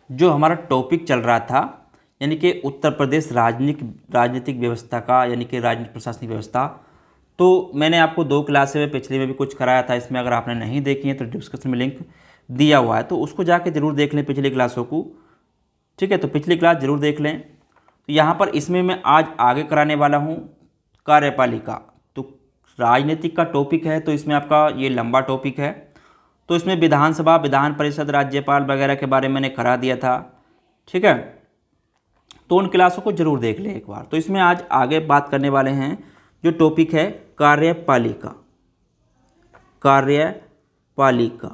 जो हमारा टॉपिक चल रहा था, यानी कि उत्तर प्रदेश राजनीतिक व्यवस्था का, यानी कि राजनीतिक प्रशासनिक व्यवस्था, तो मैंने आपको 2 क्लासें में पिछले में भी कुछ कराया था। इसमें अगर आपने नहीं देखी है तो डिस्क्रिप्शन में लिंक दिया हुआ है, तो उसको जाके ज़रूर देख लें पिछली क्लासों को। ठीक है, तो पिछली क्लास ज़रूर देख लें। तो यहाँ पर इसमें मैं आज आगे कराने वाला हूँ कार्यपालिका। तो राजनीतिक का टॉपिक है, तो इसमें आपका ये लंबा टॉपिक है। तो इसमें विधानसभा, विधान परिषद, राज्यपाल वगैरह के बारे में मैंने करा दिया था। ठीक है, तो उन क्लासों को जरूर देख लें एक बार। तो इसमें आज आगे बात करने वाले हैं, जो टॉपिक है कार्यपालिका। कार्यपालिका,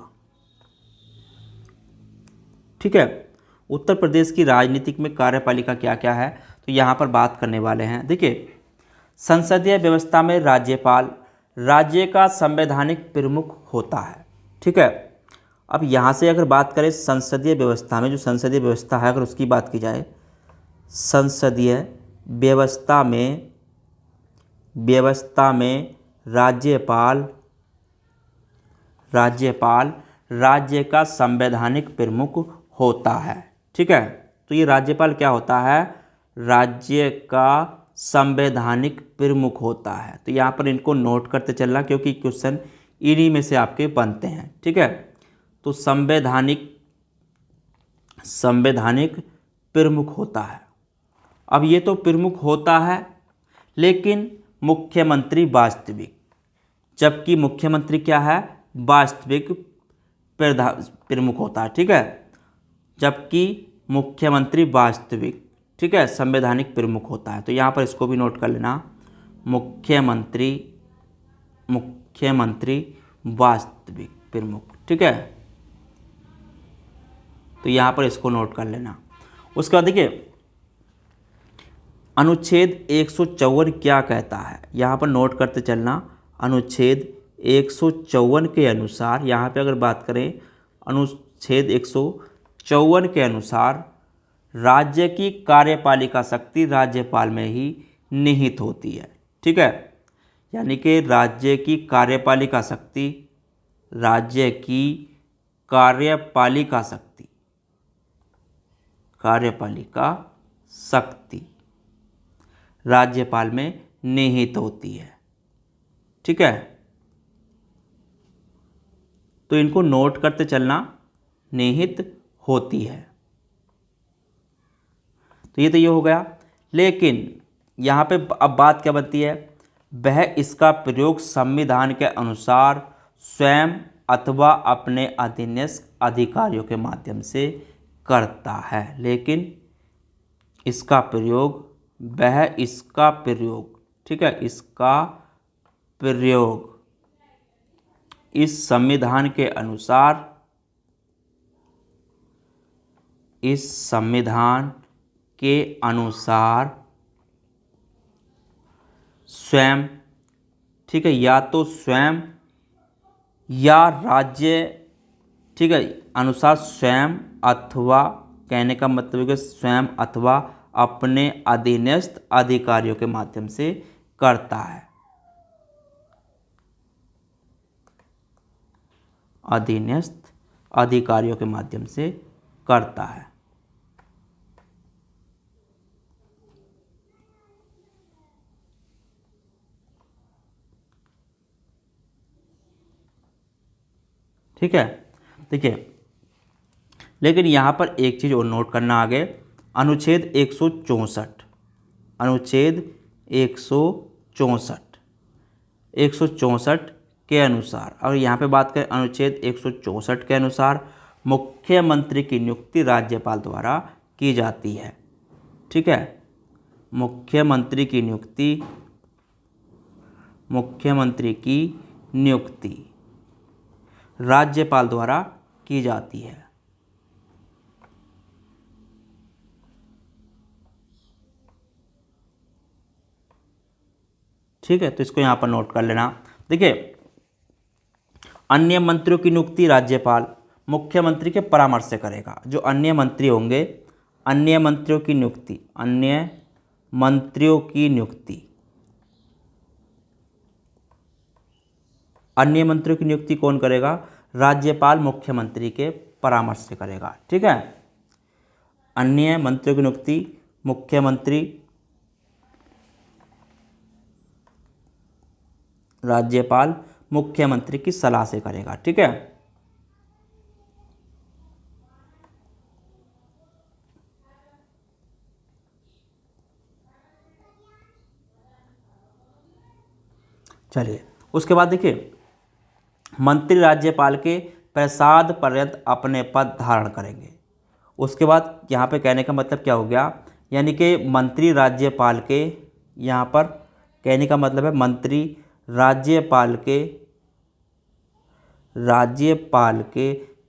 ठीक है। उत्तर प्रदेश की राजनीतिक में कार्यपालिका क्या क्या है, तो यहाँ पर बात करने वाले हैं। देखिए, संसदीय व्यवस्था में राज्यपाल राज्य का संवैधानिक प्रमुख होता है। ठीक है, अब यहाँ से अगर बात करें संसदीय व्यवस्था में, जो संसदीय व्यवस्था है अगर उसकी बात की जाए, संसदीय व्यवस्था में राज्यपाल राज्य का संवैधानिक प्रमुख होता है। ठीक है, तो ये राज्यपाल क्या होता है, राज्य का संवैधानिक प्रमुख होता है। तो यहाँ पर इनको नोट करते चलना, क्योंकि क्वेश्चन इन्हीं में से आपके बनते हैं। ठीक है, तो संवैधानिक प्रमुख होता है। अब ये तो प्रमुख होता है, लेकिन मुख्यमंत्री वास्तविक, जबकि मुख्यमंत्री क्या है, वास्तविक प्रमुख होता है। ठीक है, जबकि मुख्यमंत्री वास्तविक, ठीक है, संवैधानिक प्रमुख होता है। तो यहाँ पर इसको भी नोट कर लेना, मुख्यमंत्री वास्तविक प्रमुख। ठीक है, तो यहाँ पर इसको नोट कर लेना। उसके बाद देखिए, अनुच्छेद 154 क्या कहता है, यहाँ पर नोट करते चलना। अनुच्छेद 154 के अनुसार, यहाँ पे अगर बात करें, अनुच्छेद 154 के अनुसार राज्य की कार्यपालिका शक्ति राज्यपाल में ही निहित होती है। ठीक है, यानी कि राज्य की कार्यपालिका शक्ति राज्यपाल में निहित होती है। ठीक है, तो इनको नोट करते चलना, निहित होती है। तो ये हो गया। लेकिन यहाँ पे अब बात क्या बनती है, वह इसका प्रयोग संविधान के अनुसार स्वयं अथवा अपने अधीनस्थ अधिकारियों के माध्यम से करता है। लेकिन इसका प्रयोग, ठीक है, इसका प्रयोग इस संविधान के अनुसार स्वयं, ठीक है, या तो स्वयं या राज्य, ठीक है, अनुसार स्वयं अथवा, कहने का मतलब है कि स्वयं अथवा अपने अधीनस्थ अधिकारियों के माध्यम से करता है। अधीनस्थ अधिकारियों के माध्यम से करता है। ठीक है, देखिए, लेकिन यहाँ पर एक चीज़ और नोट करना आगे, अनुच्छेद 164, अनुच्छेद 164 के अनुसार, और यहाँ पे बात करें अनुच्छेद 164 के अनुसार, मुख्यमंत्री की नियुक्ति राज्यपाल द्वारा की जाती है। ठीक है, मुख्यमंत्री की नियुक्ति राज्यपाल द्वारा की जाती है। ठीक है, तो इसको यहाँ पर नोट कर लेना। देखिए, अन्य मंत्रियों की नियुक्ति राज्यपाल मुख्यमंत्री के परामर्श से करेगा। जो अन्य मंत्री होंगे, अन्य मंत्रियों की नियुक्ति कौन करेगा, राज्यपाल मुख्यमंत्री के परामर्श से करेगा। ठीक है, अन्य मंत्रियों की नियुक्ति मुख्यमंत्री, राज्यपाल मुख्यमंत्री की सलाह से करेगा। ठीक है, चलिए उसके बाद देखिए, मंत्री राज्यपाल के प्रसाद पर्यंत अपने पद धारण करेंगे। उसके बाद यहाँ पे कहने का मतलब क्या हो गया, यानी कि मंत्री राज्यपाल के, यहाँ पर कहने का मतलब है मंत्री राज्यपाल के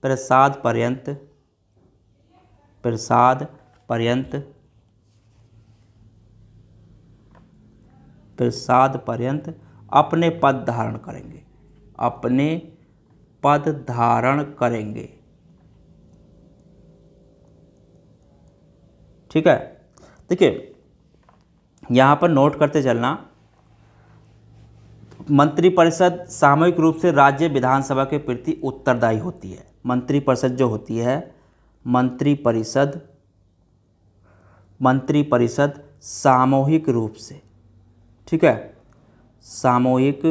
प्रसाद पर्यंत अपने पद धारण करेंगे, अपने पद धारण करेंगे। ठीक है, देखिए यहाँ पर नोट करते चलना, मंत्रिपरिषद सामूहिक रूप से राज्य विधानसभा के प्रति उत्तरदायी होती है। मंत्रिपरिषद जो होती है, मंत्रिपरिषद सामूहिक रूप से, ठीक है, सामूहिक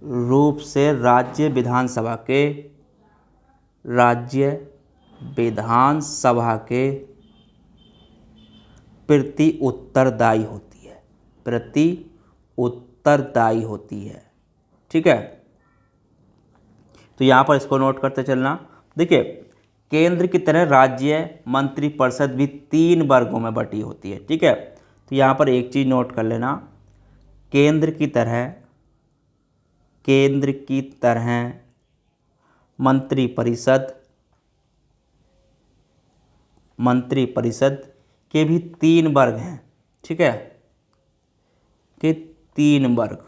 रूप से राज्य विधानसभा के प्रति उत्तरदायी होती है। ठीक है, तो यहाँ पर इसको नोट करते चलना। देखिए, केंद्र की तरह राज्य मंत्रिपरिषद भी 3 वर्गों में बटी होती है। ठीक है, तो यहाँ पर एक चीज़ नोट कर लेना, केंद्र की तरह मंत्रिपरिषद के भी 3 वर्ग हैं। ठीक है, के 3 वर्ग।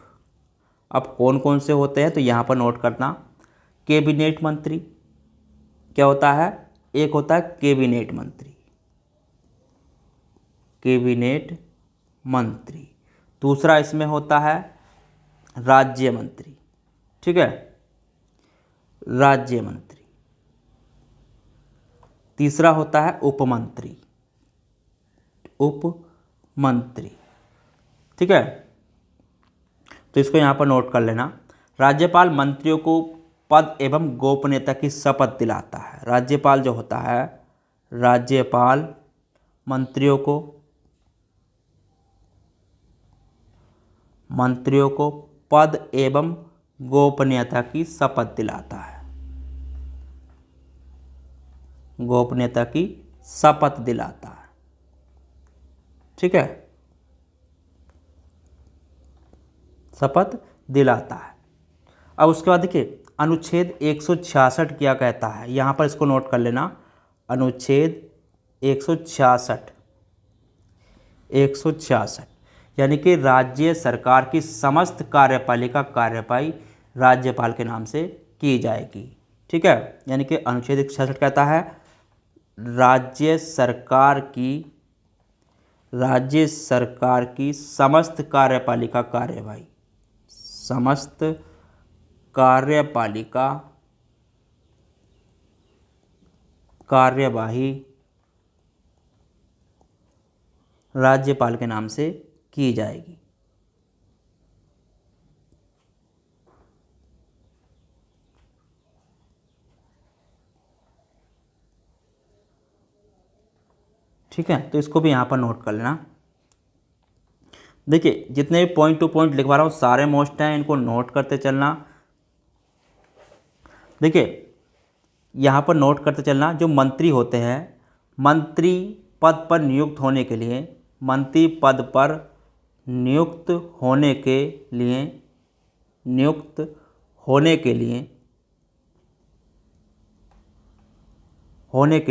अब कौन कौन से होते हैं, तो यहाँ पर नोट करना, कैबिनेट मंत्री क्या होता है, एक होता है कैबिनेट मंत्री, दूसरा इसमें होता है राज्य मंत्री। ठीक है, राज्य मंत्री, तीसरा होता है उपमंत्री। ठीक है, तो इसको यहाँ पर नोट कर लेना। राज्यपाल मंत्रियों को पद एवं गोपनीयता की शपथ दिलाता है। राज्यपाल जो होता है, राज्यपाल मंत्रियों को पद एवं गोपनीयता की शपथ दिलाता है। ठीक है, शपथ दिलाता है। अब उसके बाद देखिए, अनुच्छेद 166 क्या कहता है, यहाँ पर इसको नोट कर लेना। अनुच्छेद 166 यानी कि राज्य सरकार की समस्त कार्यवाही राज्यपाल के नाम से की जाएगी। ठीक है, यानी कि अनुच्छेद 166 कहता है राज्य सरकार की समस्त कार्यवाही राज्यपाल के नाम से की जाएगी। ठीक है, तो इसको भी यहाँ पर नोट कर लेना। देखिए, जितने भी पॉइंट टू पॉइंट लिखवा रहा हूँ सारे मोस्ट हैं, इनको नोट करते चलना। देखिए, यहाँ पर नोट करते चलना, जो मंत्री होते हैं, मंत्री पद पर नियुक्त होने के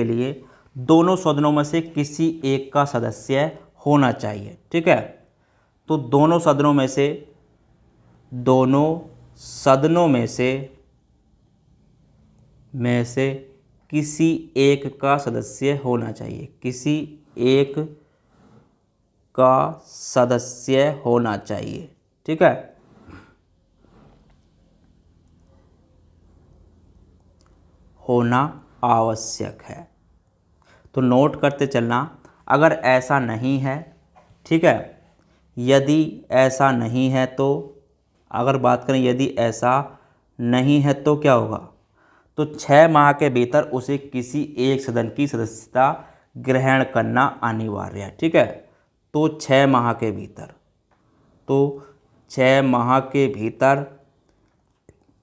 लिए दोनों सदनों में से किसी एक का सदस्य होना चाहिए। ठीक है, तो दोनों सदनों में से किसी एक का सदस्य होना चाहिए। ठीक है, होना आवश्यक है। तो नोट करते चलना। अगर ऐसा नहीं है, ठीक है, यदि ऐसा नहीं है तो, अगर बात करें यदि ऐसा नहीं है तो क्या होगा, तो 6 माह के भीतर उसे किसी एक सदन की सदस्यता ग्रहण करना अनिवार्य है। ठीक है, तो 6 माह के भीतर, तो 6 माह के भीतर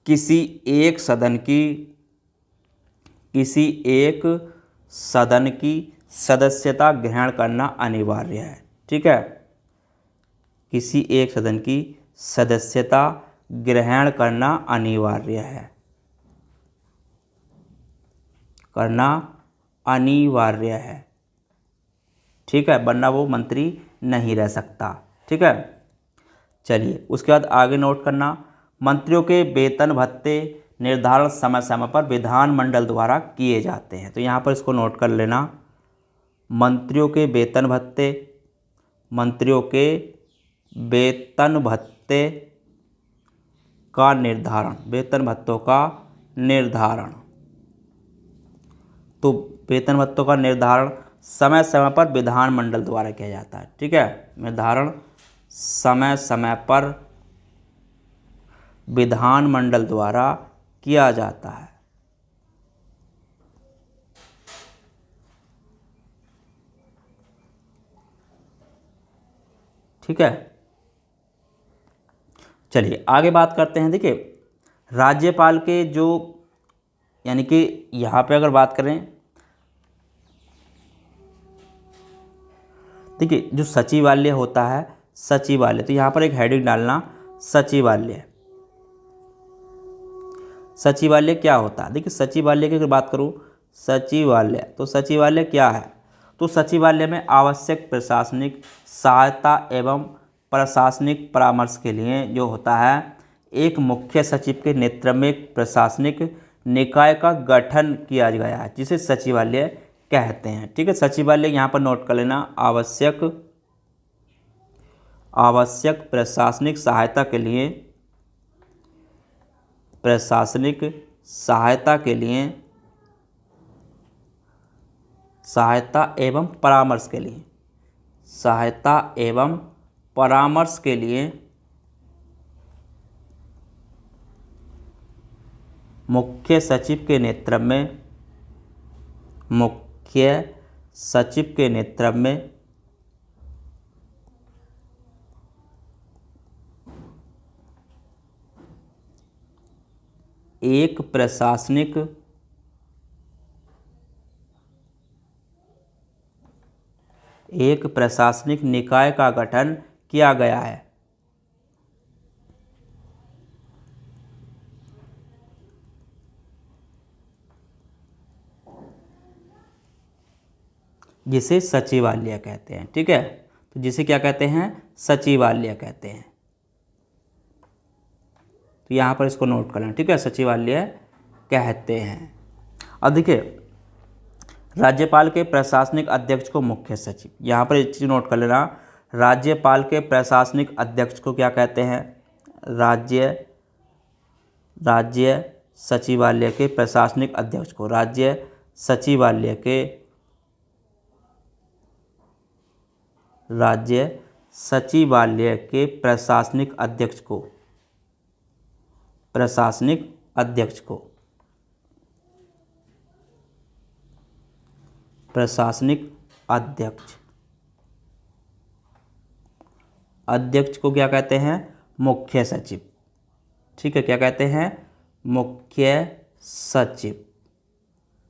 किसी एक सदन की सदस्यता ग्रहण करना अनिवार्य है। ठीक है, किसी एक सदन की सदस्यता ग्रहण करना अनिवार्य है, करना अनिवार्य है। ठीक है, वरना वो मंत्री नहीं रह सकता। ठीक है, चलिए उसके बाद आगे नोट करना, मंत्रियों के वेतन भत्ते निर्धारण समय समय पर विधानमंडल द्वारा किए जाते हैं। तो यहाँ पर इसको नोट कर लेना, मंत्रियों के वेतन भत्ते, मंत्रियों के वेतन भत्ते का निर्धारण, वेतन भत्तों का निर्धारण, तो वेतन भत्तों का निर्धारण समय समय पर विधानमंडल द्वारा किया जाता है। ठीक है, निर्धारण समय समय पर विधानमंडल द्वारा किया जाता है। ठीक है, चलिए आगे बात करते हैं। देखिए राज्यपाल के जो, यानी कि यहाँ पे अगर बात करें, देखिए जो सचिवालय होता है, सचिवालय, तो यहाँ पर एक हेडिंग डालना, सचिवालय। सचिवालय क्या होता है? देखिए सचिवालय की अगर बात करूँ, सचिवालय, तो सचिवालय क्या है? तो सचिवालय में आवश्यक प्रशासनिक सहायता एवं प्रशासनिक परामर्श के लिए जो होता है, एक मुख्य सचिव के नेतृत्व में एक प्रशासनिक निकाय का गठन किया गया है, जिसे सचिवालय कहते हैं। ठीक है, सचिवालय यहाँ पर नोट कर लेना, आवश्यक प्रशासनिक सहायता के लिए, प्रशासनिक सहायता के लिए, सहायता एवं परामर्श के लिए, सहायता एवं परामर्श के लिए मुख्य सचिव के नेतृत्व में, मुख्य सचिव के नेतृत्व में एक प्रशासनिक निकाय का गठन किया गया है, जिसे सचिवालय कहते हैं। ठीक है, तो जिसे क्या कहते हैं? सचिवालय कहते हैं। तो यहाँ पर इसको नोट कर लें। ठीक है, सचिवालय कहते हैं। अब देखिए राज्यपाल के प्रशासनिक अध्यक्ष को मुख्य सचिव, यहाँ पर एक चीज़ नोट कर लेना, राज्यपाल के प्रशासनिक अध्यक्ष को क्या कहते हैं? राज्य सचिवालय के प्रशासनिक अध्यक्ष को, राज्य सचिवालय के प्रशासनिक अध्यक्ष को, प्रशासनिक अध्यक्ष को, प्रशासनिक अध्यक्ष को क्या कहते हैं? मुख्य सचिव। ठीक है, क्या कहते हैं? मुख्य सचिव।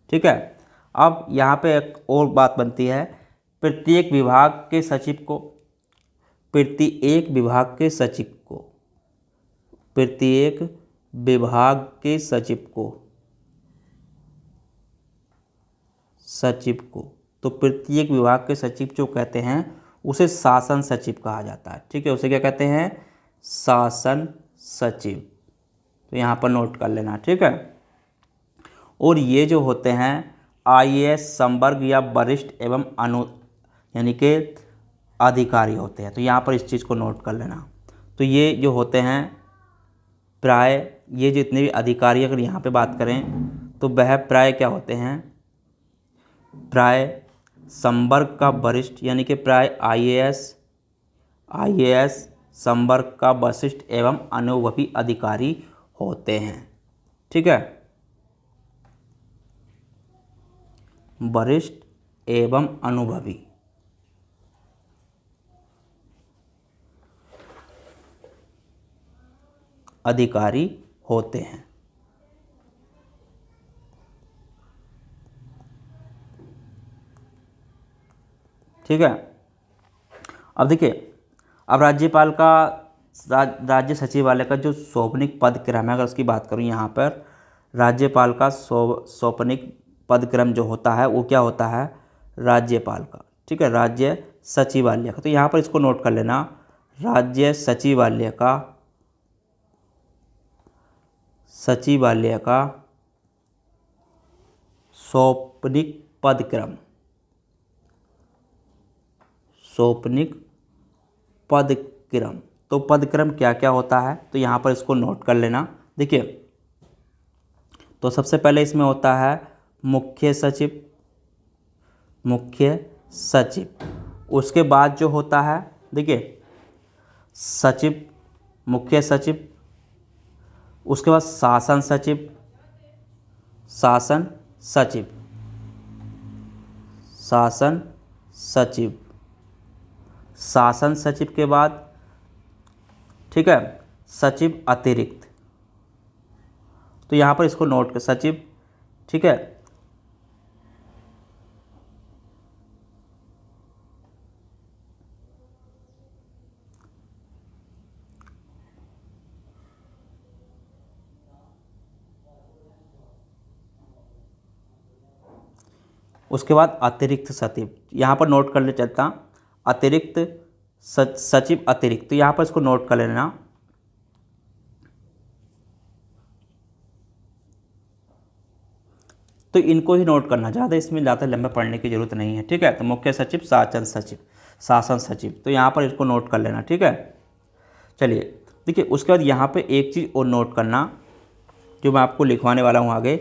ठीक है, अब यहाँ पे एक और बात बनती है, प्रत्येक विभाग के सचिव को, प्रत्येक विभाग के सचिव को, प्रत्येक विभाग के सचिव को, तो प्रत्येक विभाग के सचिव जो कहते हैं उसे शासन सचिव कहा जाता है। ठीक है, उसे क्या कहते हैं? शासन सचिव। तो यहाँ पर नोट कर लेना। ठीक है, और ये जो होते हैं IAS संवर्ग या वरिष्ठ एवं यानी कि अधिकारी होते हैं। तो यहाँ पर इस चीज़ को नोट कर लेना। तो ये जो होते हैं प्राय, ये जितने भी अधिकारी अगर यहाँ पे बात करें तो वह प्राय क्या होते हैं? प्राय संवर्ग का वरिष्ठ यानी कि प्राय आईएएस संवर्ग का वरिष्ठ एवं अनुभवी अधिकारी होते हैं। ठीक है, वरिष्ठ एवं अनुभवी अधिकारी होते हैं। ठीक है, अब देखिए, अब राज्यपाल का राज्य सचिवालय का जो सौपनिक पदक्रम है, अगर उसकी बात करूँ यहाँ पर, राज्यपाल का सौपनिक पदक्रम जो होता है वो क्या होता है, राज्यपाल का। ठीक है, राज्य सचिवालय का, तो यहाँ पर इसको नोट कर लेना, राज्य सचिवालय का सौपनिक पदक्रम, सौपनिक पदक्रम। तो पदक्रम क्या क्या होता है, तो यहाँ पर इसको नोट कर लेना। देखिए, तो सबसे पहले इसमें होता है मुख्य सचिव, उसके बाद जो होता है, देखिए, सचिव, मुख्य सचिव, उसके बाद शासन सचिव, शासन सचिव के बाद, ठीक है, सचिव अतिरिक्त। तो यहाँ पर इसको नोट कर, सचिव। ठीक है, उसके बाद अतिरिक्त सचिव, यहाँ पर नोट कर ले चलता, अतिरिक्त सचिव अतिरिक्त, तो यहाँ पर इसको नोट कर लेना। तो इनको ही नोट करना, ज़्यादा इसमें ज़्यादा लंबा पढ़ने की जरूरत नहीं है। ठीक है, तो मुख्य सचिव, शासन सचिव, तो यहाँ पर इसको नोट कर लेना। ठीक है, चलिए, देखिए, उसके बाद यहाँ पे एक चीज़ और नोट करना जो मैं आपको लिखवाने वाला हूँ आगे।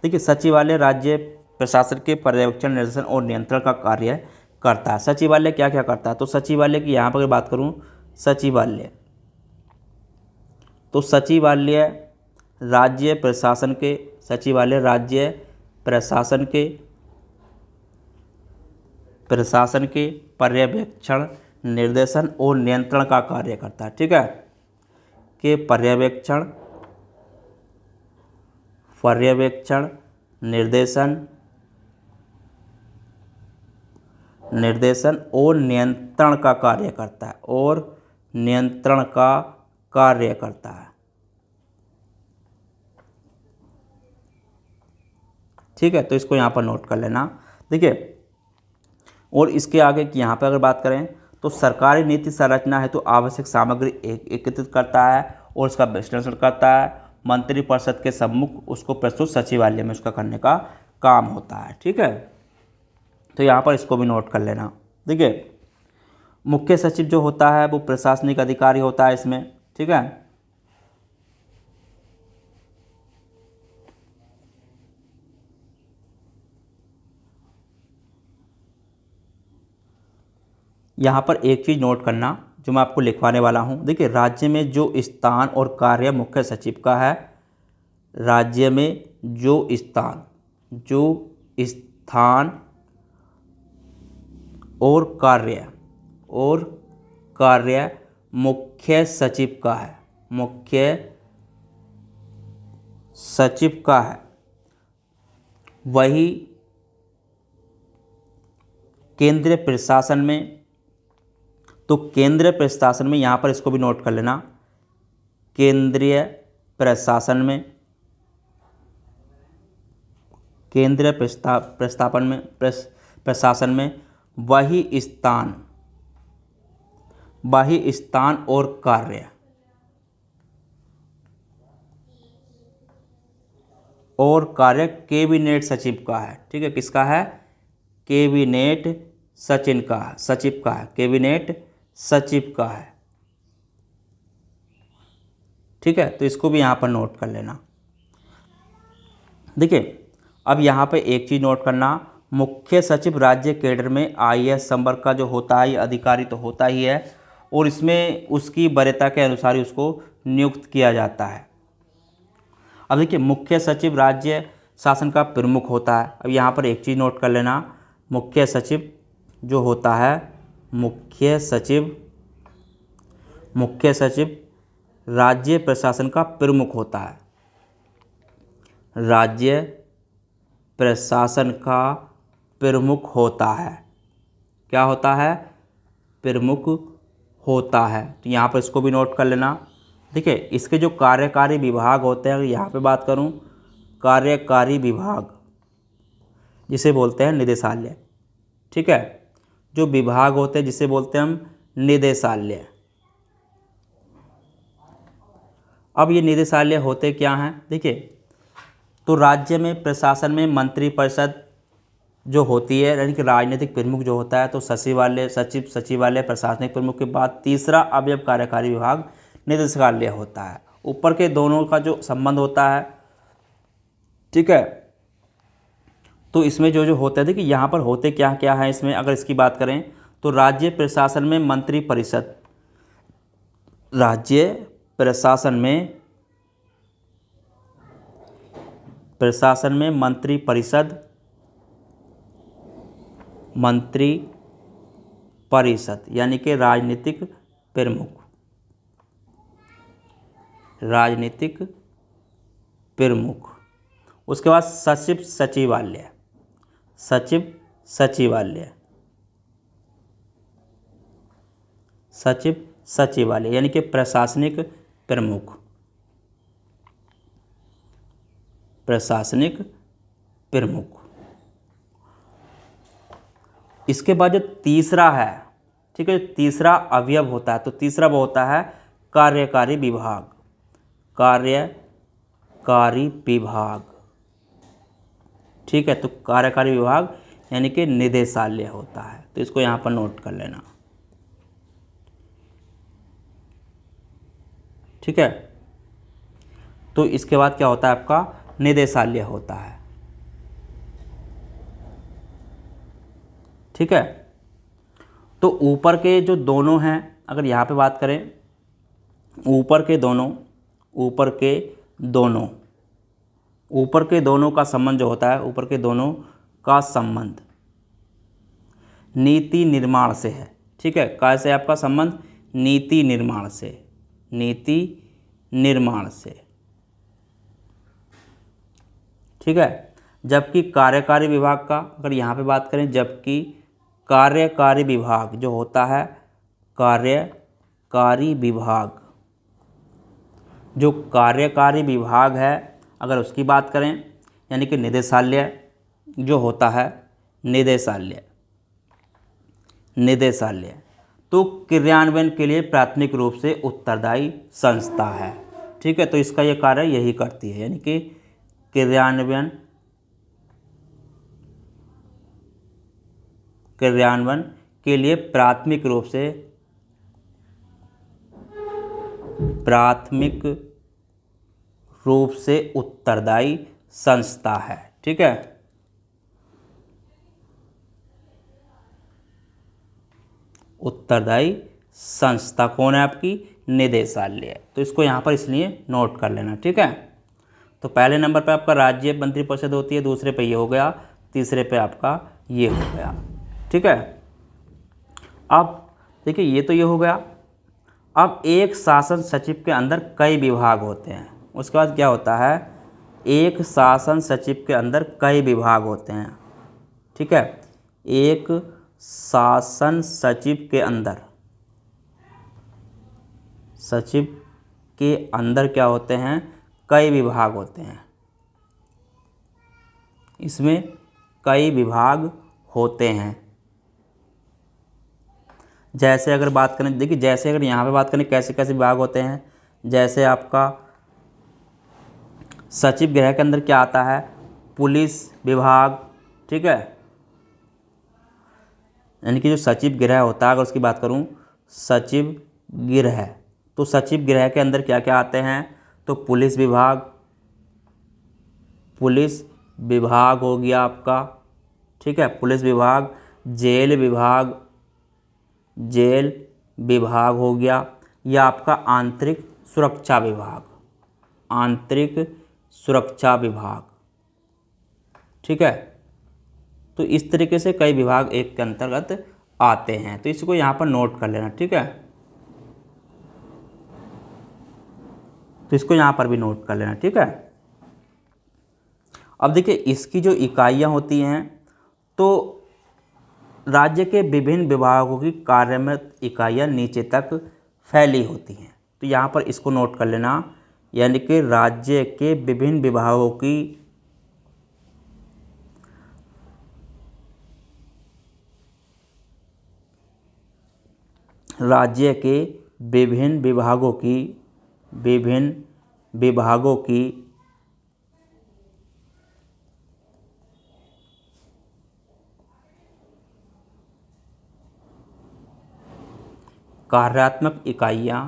देखिए, सचिवालय राज्य प्रशासन के पर्यवेक्षण, निर्देशन और नियंत्रण का कार्य करता है। सचिवालय क्या क्या करता है, तो सचिवालय की यहाँ पर बात करूँ, सचिवालय राज्य प्रशासन के, सचिवालय राज्य प्रशासन के पर्यवेक्षण, निर्देशन और नियंत्रण का कार्य करता है। ठीक है, के पर्यवेक्षण, निर्देशन और नियंत्रण का कार्य करता है, ठीक है, तो इसको यहाँ पर नोट कर लेना। देखिए, और इसके आगे की यहाँ पर अगर बात करें तो सरकारी नीति संरचना है तो आवश्यक सामग्री एकत्रित करता है और उसका विश्लेषण करता है। मंत्रिपरिषद के सम्मुख उसको प्रस्तुत सचिवालय में उसका करने का काम होता है। ठीक है, तो यहाँ पर इसको भी नोट कर लेना। देखिए, मुख्य सचिव जो होता है वो प्रशासनिक अधिकारी होता है इसमें। ठीक है, यहाँ पर एक चीज़ नोट करना जो मैं आपको लिखवाने वाला हूँ। देखिए, राज्य में जो स्थान और कार्य मुख्य सचिव का है, राज्य में जो स्थान और कार्य मुख्य सचिव का है, वही केंद्रीय प्रशासन में, तो केंद्रीय प्रशासन में यहाँ पर इसको भी नोट कर लेना, केंद्रीय प्रशासन में वही स्थान और कार्य कैबिनेट सचिव का है। ठीक है, किसका है, कैबिनेट सचिव का है, कैबिनेट सचिव का है। ठीक है, तो इसको भी यहाँ पर नोट कर लेना। देखिए, अब यहाँ पे एक चीज़ नोट करना, मुख्य सचिव राज्य कैडर में आईएएस संवर्ग का जो होता है ये अधिकारी तो होता ही है, और इसमें उसकी वरीयता के अनुसार ही उसको नियुक्त किया जाता है। अब देखिए, मुख्य सचिव राज्य शासन का प्रमुख होता है। अब यहाँ पर एक चीज़ नोट कर लेना, मुख्य सचिव जो होता है, मुख्य सचिव राज्य प्रशासन का प्रमुख होता है। राज्य प्रशासन का प्रमुख होता है। क्या होता है? प्रमुख होता है। तो यहाँ पर इसको भी नोट कर लेना। देखिए, इसके जो कार्यकारी विभाग होते हैं, यहाँ पे बात करूँ, कार्यकारी विभाग जिसे बोलते हैं निदेशालय, ठीक है, जो विभाग होते हैं जिसे बोलते हैं हम निदेशालय। अब ये निदेशालय होते क्या हैं? देखिए, तो राज्य में प्रशासन में मंत्रिपरिषद जो होती है, यानी कि राजनीतिक प्रमुख जो होता है, तो सचिवालय प्रशासनिक प्रमुख के बाद तीसरा अवयव कार्यकारी विभाग निदेशालय होता है। ऊपर के दोनों का जो संबंध होता है, ठीक है, तो इसमें जो होता है, देखिए यहाँ पर होते क्या क्या है इसमें, अगर इसकी बात करें तो राज्य प्रशासन में मंत्रिपरिषद, राज्य प्रशासन में मंत्रिपरिषद यानी कि राजनीतिक प्रमुख। उसके बाद सचिवालय यानी कि प्रशासनिक प्रमुख। इसके बाद जो तीसरा है, ठीक है, तीसरा अवयव होता है, तो तीसरा वो होता है कार्यकारी विभाग, ठीक है। तो कार्यकारी विभाग यानी कि निदेशालय होता है, तो इसको यहाँ पर नोट कर लेना, ठीक है। तो इसके बाद क्या होता है, आपका निदेशालय होता है, ठीक है। तो ऊपर के जो दोनों हैं, अगर यहाँ पे बात करें, ऊपर के दोनों का संबंध जो होता है, ऊपर के दोनों का संबंध नीति निर्माण से है, ठीक है। कैसे आपका संबंध? नीति निर्माण से, ठीक है। जबकि कार्यकारी विभाग का अगर यहाँ पे बात करें, जबकि कार्यकारी विभाग जो होता है, कार्यकारी विभाग है, अगर उसकी बात करें, यानी कि निदेशालय जो होता है, निदेशालय तो क्रियान्वयन के लिए प्राथमिक रूप से उत्तरदायी संस्था है, ठीक है। तो इसका ये कार्य यही करती है, यानी कि क्रियान्वयन के लिए प्राथमिक रूप से उत्तरदायी संस्था है, ठीक है। उत्तरदायी संस्था कौन है? आपकी निदेशालय। तो इसको यहाँ पर इसलिए नोट कर लेना, ठीक है। तो पहले नंबर पे आपका राज्य मंत्रिपरिषद होती है, दूसरे पे ये हो गया, तीसरे पे आपका ये हो गया, ठीक है। अब देखिए, ये तो ये हो गया। अब एक शासन सचिव के अंदर कई विभाग होते हैं। उसके बाद क्या होता है, एक शासन सचिव के अंदर कई विभाग होते हैं, ठीक है। एक शासन सचिव के अंदर क्या होते हैं, कई विभाग होते हैं। इसमें कई विभाग होते हैं। जैसे अगर बात करें, देखिए, जैसे अगर यहाँ पे बात करें कैसे कैसे विभाग होते हैं, जैसे आपका सचिव गृह के अंदर क्या आता है, पुलिस विभाग, ठीक है। यानी कि जो सचिव गृह होता है, अगर उसकी बात करूँ, सचिव गृह, तो सचिव गृह के अंदर क्या क्या आते हैं, तो पुलिस विभाग हो गया आपका, ठीक है, पुलिस विभाग, जेल विभाग, जेल विभाग हो गया, या आपका आंतरिक सुरक्षा विभाग, आंतरिक सुरक्षा विभाग। ठीक है, तो इस तरीके से कई विभाग एक के अंतर्गत आते हैं, तो इसको यहाँ पर नोट कर लेना। ठीक है, तो इसको यहाँ पर भी नोट कर लेना। ठीक है, अब देखिए इसकी जो इकाइयाँ होती हैं, तो राज्य के विभिन्न विभागों की कार्यात्मक इकाइयाँ नीचे तक फैली होती हैं, तो यहाँ पर इसको नोट कर लेना, यानी कि राज्य के विभिन्न विभागों की राज्य के विभिन्न विभागों की कार्यात्मक इकाइयाँ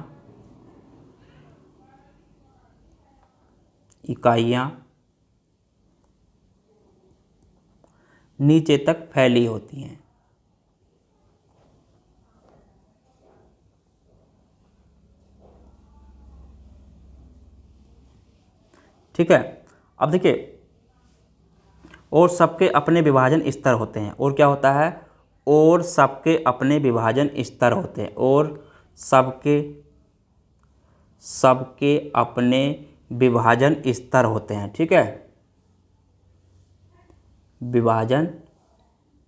नीचे तक फैली होती हैं। ठीक है, अब देखिए और सबके अपने विभाजन स्तर होते हैं, और क्या होता है, और सबके अपने विभाजन स्तर होते हैं, और सबके अपने विभाजन स्तर होते हैं। ठीक है, विभाजन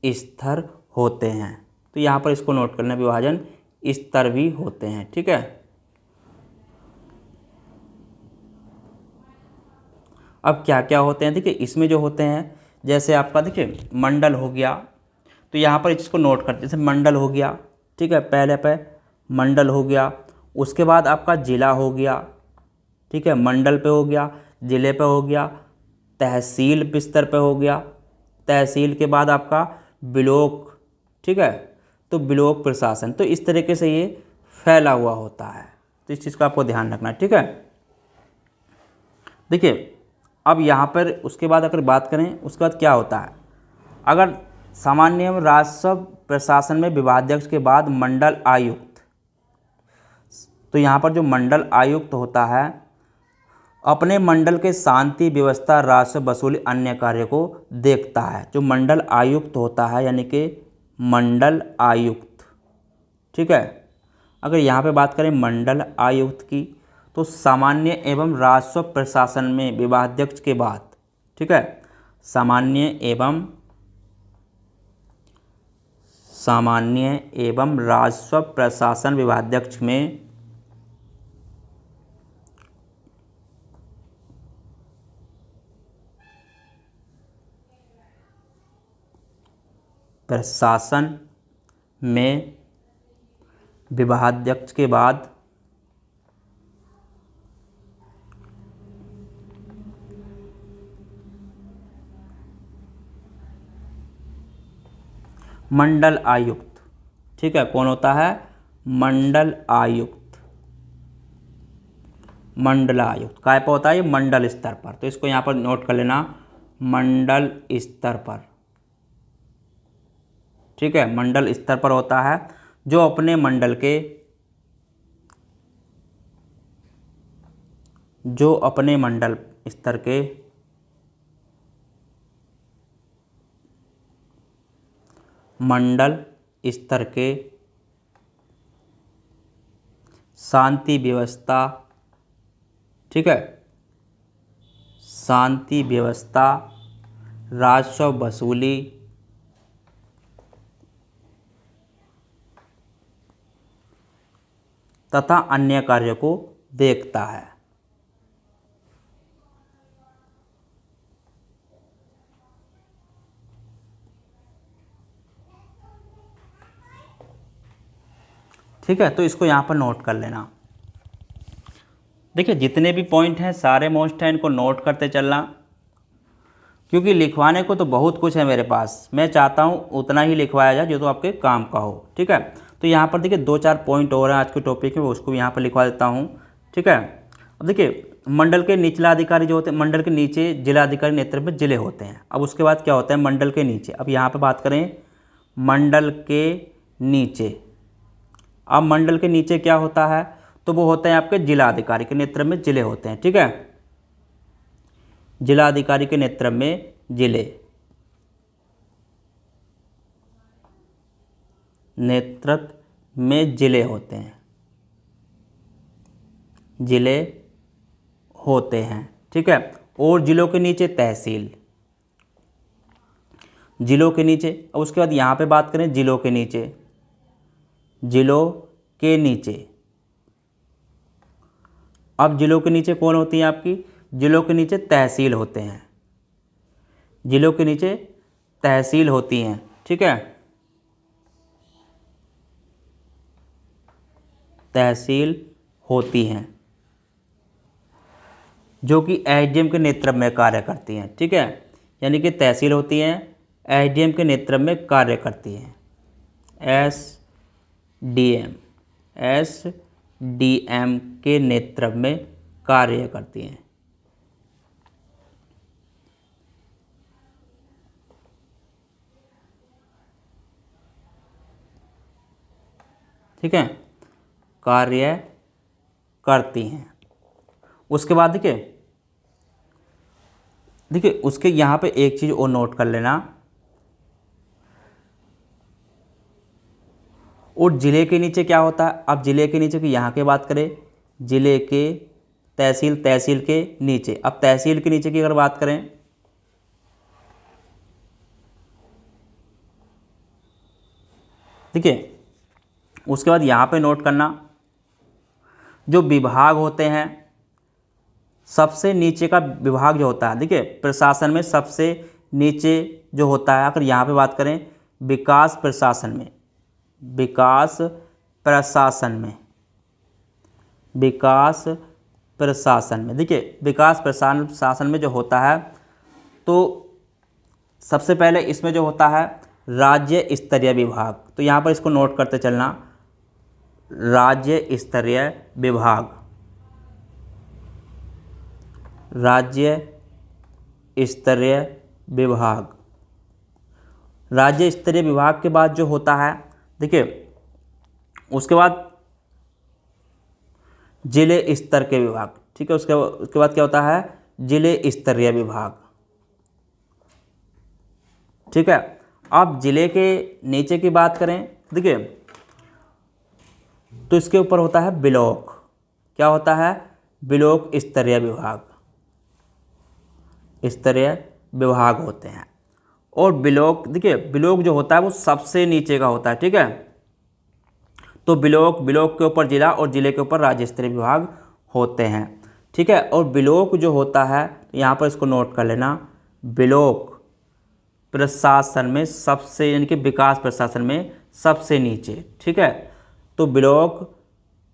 स्तर होते हैं, तो यहाँ पर इसको नोट करना, विभाजन स्तर भी होते हैं। ठीक है, अब क्या क्या होते हैं, देखिए इसमें जो होते हैं, जैसे आपका देखिए मंडल हो गया, तो यहाँ पर इसको नोट करते हैं, जैसे मंडल हो गया। ठीक है, पहले पे मंडल हो गया, उसके बाद आपका जिला हो गया। ठीक है, मंडल पे हो गया, जिले पे हो गया, तहसील स्तर पे हो गया, तहसील के बाद आपका ब्लॉक। ठीक है, तो ब्लॉक प्रशासन, तो इस तरीके से ये फैला हुआ होता है, तो इस चीज़ का आपको ध्यान रखना है। ठीक है, देखिए अब यहाँ पर उसके बाद अगर बात करें, उसके बाद क्या होता है, अगर सामान्य एवं राजस्व प्रशासन में विभागाध्यक्ष के बाद मंडल आयुक्त, तो यहाँ पर जो मंडल आयुक्त होता है अपने मंडल के शांति व्यवस्था, राजस्व वसूली, अन्य कार्य को देखता है। जो मंडल आयुक्त होता है, यानी कि मंडल आयुक्त। ठीक है, अगर यहाँ पे बात करें मंडल आयुक्त की, तो सामान्य एवं राजस्व प्रशासन में विभागाध्यक्ष के बाद, ठीक है, सामान्य एवं राजस्व प्रशासन विभागाध्यक्ष में विभागाध्यक्ष के बाद मंडल आयुक्त। ठीक है, कौन होता है, मंडल आयुक्त। मंडल आयुक्त काय पर होता है, ये मंडल स्तर पर, तो इसको यहाँ पर नोट कर लेना, मंडल स्तर पर। ठीक है, मंडल स्तर पर होता है, जो अपने मंडल स्तर के मंडल स्तर के शांति व्यवस्था, ठीक है, शांति व्यवस्था, राजस्व वसूली तथा अन्य कार्य को देखता है। ठीक है, तो इसको यहाँ पर नोट कर लेना। देखिए जितने भी पॉइंट हैं सारे मोस्ट हैं, इनको नोट करते चलना, क्योंकि लिखवाने को तो बहुत कुछ है मेरे पास, मैं चाहता हूँ उतना ही लिखवाया जाए जो तो आपके काम का हो। ठीक है, तो यहाँ पर देखिए 2-4 पॉइंट और हैं आज के टॉपिक में, उसको यहाँ पर लिखवा देता हूँ। ठीक है, अब देखिए मंडल के निचला अधिकारी जो होते हैं, मंडल के नीचे जिला अधिकारी नेतृत्व में जिले होते हैं। अब उसके बाद क्या होता है मंडल के नीचे, अब यहाँ पे बात करें मंडल के नीचे। अब मंडल के नीचे क्या होता है, तो वो होते हैं आपके जिला अधिकारी के नेतृत्व में जिले होते हैं, ठीक है। जिला अधिकारी के नेतृत्व में जिले, नेतृत्व में जिले होते हैं, जिले होते हैं, ठीक है। और जिलों के नीचे तहसील, जिलों के नीचे। और उसके बाद यहाँ पे बात करें जिलों के नीचे, जिलों के नीचे। अब जिलों के नीचे कौन होती है आपकी, जिलों के नीचे तहसील होते हैं, जिलों के नीचे तहसील होती हैं, ठीक है। तहसील होती हैं जो कि एसडीएम के नेतृत्व में कार्य करती हैं, ठीक है। यानी कि तहसील होती हैं एसडीएम के नेतृत्व में कार्य करती हैं, एसडीएम के नेतृत्व में कार्य करती हैं, ठीक है, कार्य करती हैं। उसके बाद देखिए उसके यहाँ पे एक चीज़ और नोट कर लेना, और जिले के नीचे क्या होता है। अब जिले के नीचे की यहाँ की बात करें, जिले के तहसील, तहसील के नीचे। अब तहसील के नीचे की अगर बात करें, ठीक है, उसके बाद यहाँ पे नोट करना जो विभाग होते हैं, सबसे नीचे का विभाग जो होता है, देखिए प्रशासन में सबसे नीचे जो होता है, अगर यहाँ पे बात करें विकास प्रशासन में, विकास प्रशासन में, विकास प्रशासन में, देखिए विकास प्रशासन में जो होता है, तो सबसे पहले इसमें जो होता है राज्य स्तरीय विभाग। तो यहाँ पर इसको नोट करते चलना, राज्य स्तरीय विभाग, राज्य स्तरीय विभाग। राज्य स्तरीय विभाग के बाद जो होता है, देखिए उसके बाद जिले स्तर के विभाग, ठीक है। उसके बाद क्या होता है जिले स्तरीय विभाग, ठीक है। अब जिले के नीचे की बात करें, देखिए तो इसके ऊपर होता है ब्लॉक, क्या होता है ब्लॉक स्तरीय विभाग, स्तरीय विभाग होते हैं। और ब्लॉक, देखिए ब्लॉक जो होता है वो सबसे नीचे का होता है, ठीक है। तो ब्लॉक के ऊपर जिला और जिले के ऊपर राज्य स्तरीय विभाग होते हैं, ठीक है। और ब्लॉक जो होता है, यहाँ पर इसको नोट कर लेना, ब्लॉक प्रशासन में सबसे, यानी कि विकास प्रशासन में सबसे नीचे, ठीक है। तो ब्लॉक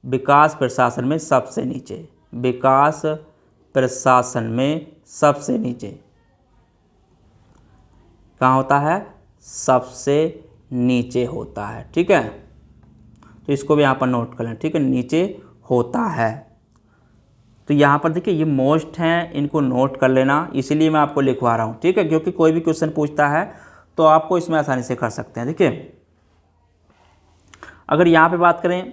विकास प्रशासन में सबसे नीचे, विकास प्रशासन में सबसे नीचे कहाँ होता है, सबसे नीचे होता है, ठीक है। तो इसको भी यहाँ पर नोट कर लें, ठीक है, नीचे होता है। तो यहाँ पर देखिए ये मोस्ट हैं, इनको नोट कर लेना, इसीलिए मैं आपको लिखवा रहा हूँ, ठीक है, क्योंकि कोई भी क्वेश्चन पूछता है तो आपको इसमें आसानी से कर सकते हैं। देखिए अगर यहाँ पे बात करें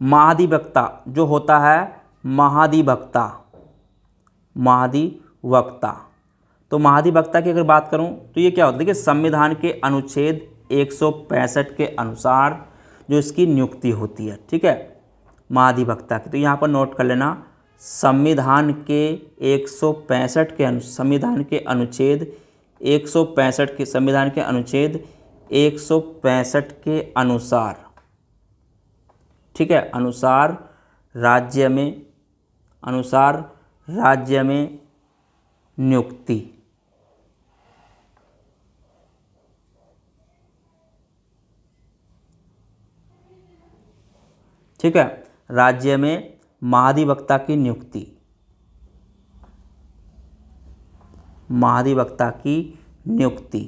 महाधिवक्ता जो होता है, महाधिवक्ता, महाधिवक्ता, तो महाधिवक्ता की अगर बात करूं तो ये क्या होता है, देखिए संविधान के अनुच्छेद 165 के अनुसार जो इसकी नियुक्ति होती है, ठीक है, महाधिवक्ता की। तो यहाँ पर नोट कर लेना, संविधान के 165 के संविधान के अनुच्छेद 165 के, संविधान के अनुच्छेद 165 के अनुसार, ठीक है, अनुसार राज्य में, अनुसार राज्य में नियुक्ति, ठीक है, राज्य में महाधिवक्ता की नियुक्ति, महाधिवक्ता की नियुक्ति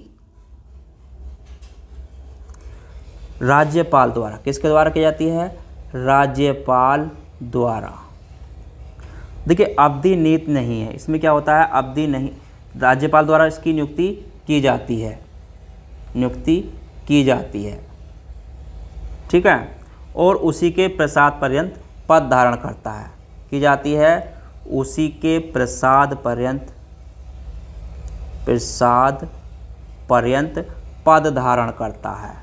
राज्यपाल द्वारा, किसके द्वारा की जाती है, राज्यपाल द्वारा। देखिए अवधि नीति नहीं है, इसमें क्या होता है, अवधि नहीं, राज्यपाल द्वारा इसकी नियुक्ति की जाती है, नियुक्ति की जाती है, ठीक है। और उसी के प्रसाद पर्यंत पद धारण करता है, की जाती है, उसी के प्रसाद पर्यंत पद धारण करता है,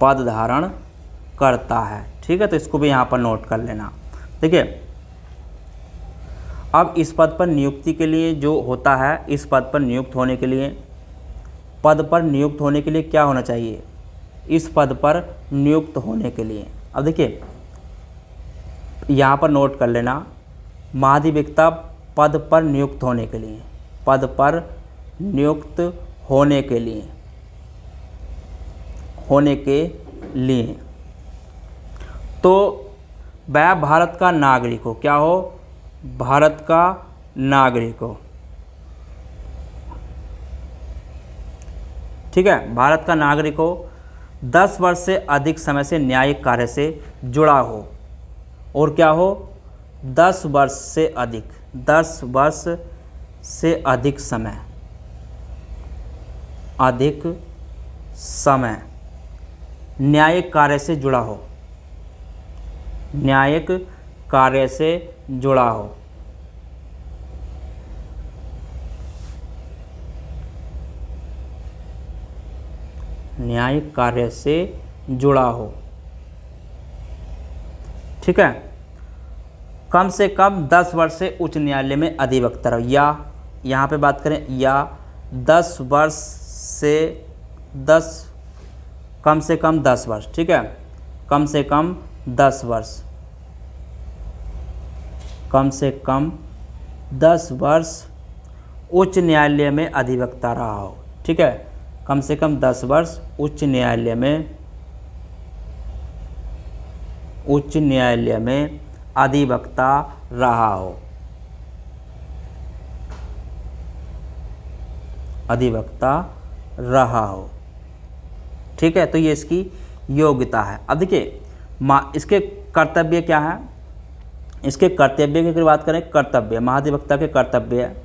पद धारण करता है, ठीक है। तो इसको भी यहाँ पर नोट कर लेना। देखिए अब इस पद पर नियुक्ति के लिए जो होता है, इस पद पर नियुक्त होने के लिए, पद पर नियुक्त होने के लिए क्या होना चाहिए, इस पद पर नियुक्त होने के लिए, अब देखिए यहाँ पर नोट कर लेना, महाधिवक्ता पद पर नियुक्त होने के लिए, पद पर नियुक्त होने के लिए, तो वह भारत का नागरिक हो, क्या हो, भारत का नागरिक हो, ठीक है, भारत का नागरिक हो, 10 वर्ष से अधिक समय से न्यायिक कार्य से जुड़ा हो, और क्या हो, 10 वर्ष से अधिक, 10 वर्ष से अधिक समय, न्यायिक कार्य से जुड़ा हो, न्यायिक कार्य से जुड़ा हो, न्यायिक कार्य से जुड़ा हो, ठीक है। कम से कम 10 वर्ष से उच्च न्यायालय में अधिवक्ता रहो, या यहाँ पे बात करें, या 10 वर्ष से 10, कम से कम 10 वर्ष, ठीक है, कम से कम 10 वर्ष, कम से कम 10 वर्ष उच्च न्यायालय में अधिवक्ता रहा हो, ठीक है, कम से कम 10 वर्ष उच्च न्यायालय में अधिवक्ता रहा हो, अधिवक्ता रहा हो, ठीक है। तो ये इसकी योग्यता है। अब देखिए इसके कर्तव्य क्या है, इसके कर्तव्य की अगर बात करें, कर्तव्य, महाधिवक्ता के कर्तव्य है,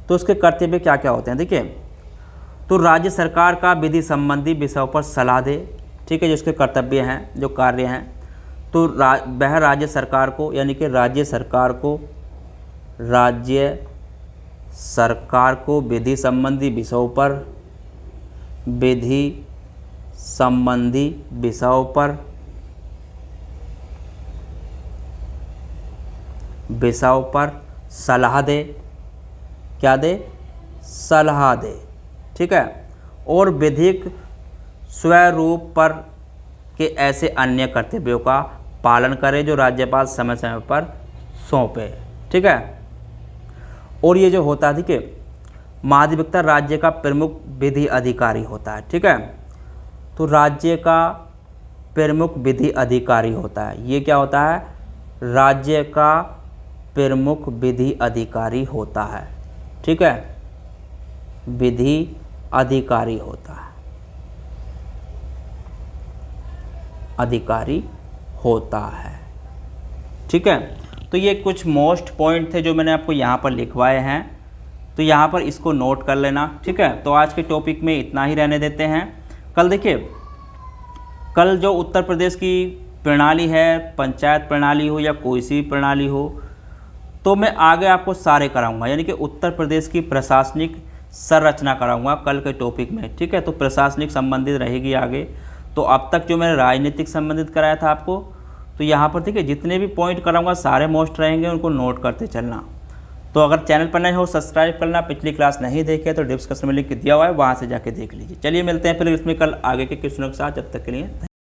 तो उसके कर्तव्य क्या क्या होते हैं, देखिए, तो राज्य सरकार का विधि संबंधी विषयों पर सलाह दे, ठीक है, जो उसके कर्तव्य हैं, जो कार्य हैं, तो वह राज्य सरकार को, यानी कि राज्य सरकार को विधि संबंधी विषयों पर सलाह दे, क्या दे, सलाह दे, ठीक है, और विधिक स्वरूप पर के ऐसे अन्य कर्तव्यों का पालन करे जो राज्यपाल समय समय पर सौंपे, ठीक है। और ये जो होता है, देखिए, महाधिवक्ता राज्य का प्रमुख विधि अधिकारी होता है, ठीक है, तो राज्य का प्रमुख विधि अधिकारी होता है, ये क्या होता है, राज्य का प्रमुख विधि अधिकारी होता है, ठीक है, विधि अधिकारी होता है, अधिकारी होता है, ठीक है। तो ये कुछ मोस्ट पॉइंट थे जो मैंने आपको यहाँ पर लिखवाए हैं, तो यहाँ पर इसको नोट कर लेना, ठीक है। तो आज के टॉपिक में इतना ही रहने देते हैं। कल देखिए, कल जो उत्तर प्रदेश की प्रणाली है, पंचायत प्रणाली हो या कोई सी प्रणाली हो, तो मैं आगे आपको सारे कराऊंगा, यानी कि उत्तर प्रदेश की प्रशासनिक संरचना कराऊंगा कल के टॉपिक में, ठीक है। तो प्रशासनिक संबंधित रहेगी आगे। तो अब तक जो मैंने राजनीतिक संबंधित कराया था आपको, तो यहाँ पर देखिए जितने भी पॉइंट कराऊंगा सारे मोस्ट रहेंगे, उनको नोट करते चलना। तो अगर चैनल पर नए हो सब्सक्राइब करना, पिछली क्लास नहीं देखे तो डिस्क्रिप्शन में लिंक दिया हुआ है, वहाँ से जाके देख लीजिए। चलिए मिलते हैं फिर इसमें कल आगे के क्वेश्चनों के साथ, जब तक के लिए।